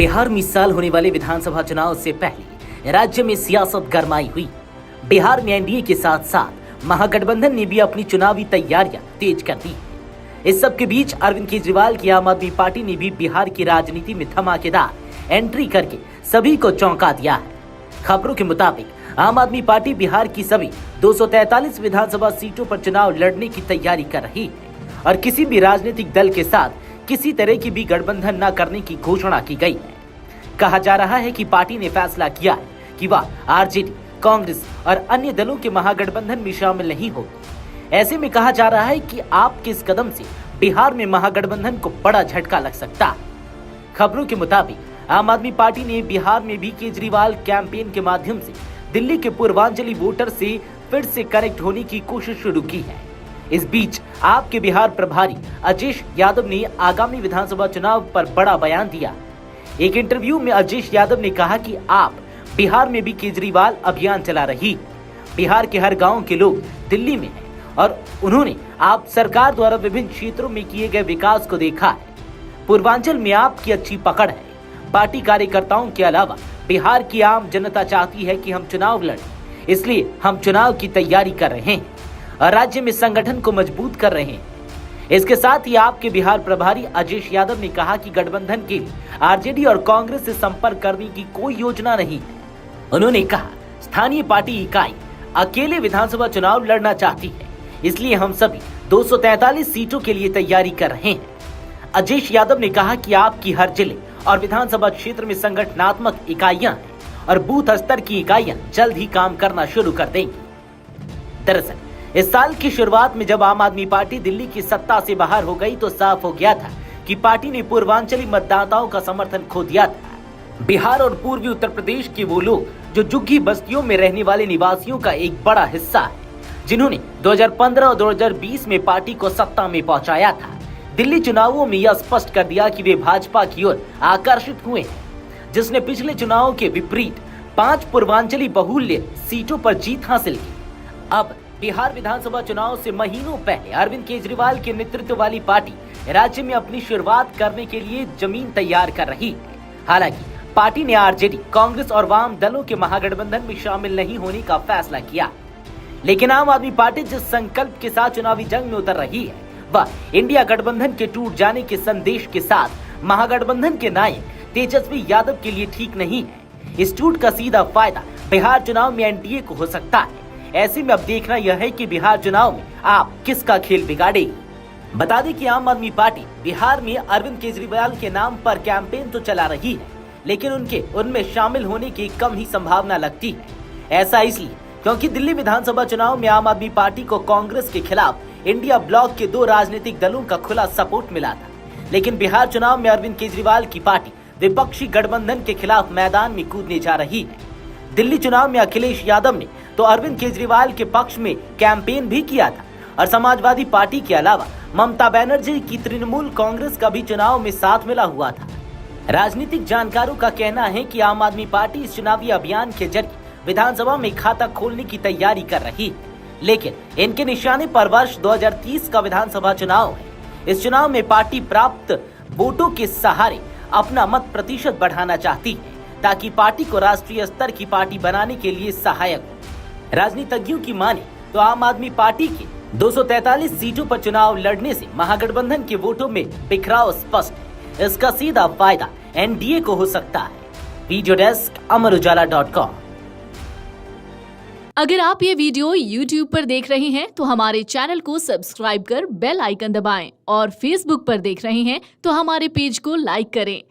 बिहार में इस साल होने वाले विधानसभा चुनाव से पहले राज्य में सियासत गरमाई हुई। बिहार में एनडीए के साथ साथ महागठबंधन ने भी अपनी चुनावी तैयारियां तेज कर दी। इस सब के बीच अरविंद केजरीवाल की आम आदमी पार्टी ने भी बिहार की राजनीति में धमाकेदार एंट्री करके सभी को चौंका दिया है। खबरों के मुताबिक आम आदमी पार्टी बिहार की सभी 243 विधानसभा सीटों पर चुनाव लड़ने की तैयारी कर रही है और किसी भी राजनीतिक दल के साथ किसी तरह की भी गठबंधन न करने की घोषणा की गई है। कहा जा रहा है कि पार्टी ने फैसला किया है कि वह आरजेडी, कांग्रेस और अन्य दलों के महागठबंधन में शामिल नहीं होगी। ऐसे में कहा जा रहा है कि आपके इस कदम से बिहार में महागठबंधन को बड़ा झटका लग सकता है। खबरों के मुताबिक आम आदमी पार्टी ने बिहार में भी केजरीवाल कैंपेन के माध्यम से दिल्ली के पूर्वांचली वोटर से फिर से कनेक्ट होने की कोशिश शुरू की है। इस बीच आपके बिहार प्रभारी अजीश यादव ने आगामी विधानसभा चुनाव पर बड़ा बयान दिया। एक इंटरव्यू में अजीश यादव ने कहा कि आप बिहार में भी केजरीवाल अभियान चला रही है। बिहार के हर गांव के लोग दिल्ली में हैं और उन्होंने आप सरकार द्वारा विभिन्न क्षेत्रों में किए गए विकास को देखा है। पूर्वांचल में आपकी अच्छी पकड़ है। पार्टी कार्यकर्ताओं के अलावा बिहार की आम जनता चाहती है कि हम चुनाव लड़ें, इसलिए हम चुनाव की तैयारी कर रहे हैं और राज्य में संगठन को मजबूत कर रहे हैं। इसके साथ ही आपके बिहार प्रभारी अजीश यादव ने कहा कि गठबंधन के लिए आरजेडी और कांग्रेस से संपर्क करने की कोई योजना नहीं है। उन्होंने कहा, स्थानीय पार्टी इकाई अकेले विधानसभा चुनाव लड़ना चाहती है, इसलिए हम सभी 243 सीटों के लिए तैयारी कर रहे हैं। अजीश यादव ने कहा कि आपकी हर जिले और विधानसभा क्षेत्र में संगठनात्मक इकाइयां हैं और बूथ स्तर की इकाइयां जल्द ही काम करना शुरू कर देंगी। दरअसल इस साल की शुरुआत में जब आम आदमी पार्टी दिल्ली की सत्ता से बाहर हो गई तो साफ हो गया था कि पार्टी ने पूर्वांचली मतदाताओं का समर्थन खो दिया था। बिहार और पूर्वी उत्तर प्रदेश के वो लोग जो झुग्गी बस्तियों में रहने वाले निवासियों का एक बड़ा हिस्सा है, जिन्होंने 2015 और 2020 में पार्टी को सत्ता में पहुंचाया था, दिल्ली चुनावों में यह स्पष्ट कर दिया कि वे भाजपा की ओर आकर्षित हुए हैं, जिसने पिछले चुनाव के विपरीत 5 पूर्वांचली बहुल्य सीटों पर जीत हासिल की। अब बिहार विधानसभा चुनाव से महीनों पहले अरविंद केजरीवाल के नेतृत्व वाली पार्टी राज्य में अपनी शुरुआत करने के लिए जमीन तैयार कर रही है। हालांकि पार्टी ने आरजेडी, कांग्रेस और वाम दलों के महागठबंधन में शामिल नहीं होने का फैसला किया, लेकिन आम आदमी पार्टी जिस संकल्प के साथ चुनावी जंग में उतर रही है वह इंडिया गठबंधन के टूट जाने के संदेश के साथ महागठबंधन के नायक तेजस्वी यादव के लिए ठीक नहीं है। इस टूट का सीधा फायदा बिहार चुनाव में एनडीए को हो सकता है। ऐसे में अब देखना यह है कि बिहार चुनाव में आप किसका खेल बिगाड़ेगी। बता दें कि आम आदमी पार्टी बिहार में अरविंद केजरीवाल के नाम पर कैंपेन तो चला रही है, लेकिन उनमें शामिल होने की कम ही संभावना लगती है। ऐसा इसलिए क्योंकि दिल्ली विधानसभा चुनाव में आम आदमी पार्टी को कांग्रेस के खिलाफ इंडिया ब्लॉक के 2 राजनीतिक दलों का खुला सपोर्ट मिला था, लेकिन बिहार चुनाव में अरविंद केजरीवाल की पार्टी विपक्षी गठबंधन के खिलाफ मैदान में कूदने जा रही है। दिल्ली चुनाव में अखिलेश यादव ने तो अरविंद केजरीवाल के पक्ष में कैंपेन भी किया था और समाजवादी पार्टी के अलावा ममता बनर्जी की तृणमूल कांग्रेस का भी चुनाव में साथ मिला हुआ था। राजनीतिक जानकारों का कहना है कि आम आदमी पार्टी इस चुनावी अभियान के जरिए विधानसभा में खाता खोलने की तैयारी कर रही है, लेकिन इनके निशाने पर वर्ष 2030 का विधानसभा चुनाव है। इस चुनाव में पार्टी प्राप्त वोटों के सहारे अपना मत प्रतिशत बढ़ाना चाहती है ताकि पार्टी को राष्ट्रीय स्तर की पार्टी बनाने के लिए सहायक हो। राजनीतिज्ञों की माने तो आम आदमी पार्टी के 243 सीटों पर चुनाव लड़ने से महागठबंधन के वोटों में बिखराव स्पष्ट है। इसका सीधा फायदा एनडीए को हो सकता है। Video desk amarujala.com। अगर आप ये वीडियो YouTube पर देख रहे हैं तो हमारे चैनल को सब्सक्राइब कर बेल आइकन दबाएं और Facebook पर देख रहे हैं तो हमारे पेज को लाइक करें।